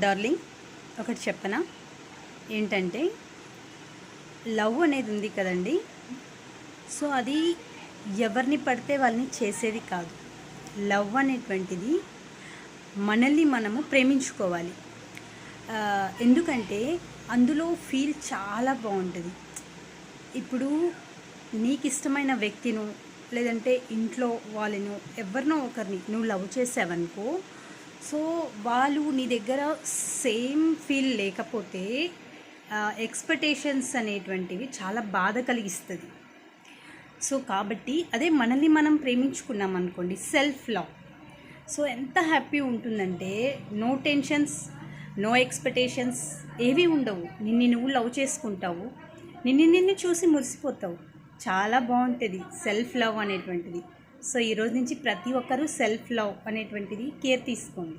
Darling, ఒకటి చెప్పనా? ఏంటంటే లవ్ అనేది ఉంది కదండి. సో అది ఎవరిని పడితే వాళ్ళని చేసేది కాదు. లవ్ అనేటువంటిది మనల్ని మనము ప్రేమించుకోవాలి. ఎందుకంటే అందులో ఫీల్ చాలా బాగుంటుంది. ఇప్పుడు నీకు ఇష్టమైన వ్యక్తిను లేదంటే ఇంట్లో వాళ్ళను ఎవరినో ఒకరిని నువ్వు లవ్ చేసావనుకో, సో వాళ్ళు నీ దగ్గర సేమ్ ఫీల్ లేకపోతే ఎక్స్పెక్టేషన్స్ అనేటువంటివి చాలా బాధ కలిగిస్తుంది. సో కాబట్టి అదే మనల్ని మనం ప్రేమించుకున్నాం అనుకోండి, సెల్ఫ్ లవ్, సో ఎంత హ్యాపీ ఉంటుందంటే నో టెన్షన్స్, నో ఎక్స్పెక్టేషన్స్ ఏవి ఉండవు. నిన్ను నువ్వు లవ్ చేసుకుంటావు, నిన్ను చూసి మురిసిపోతావు. చాలా బాగుంటుంది సెల్ఫ్ లవ్ అనేటువంటిది. సో ఈరోజు నుంచి ప్రతి ఒక్కరూ సెల్ఫ్ లవ్ అనేటువంటిది కేర్ తీసుకోండి.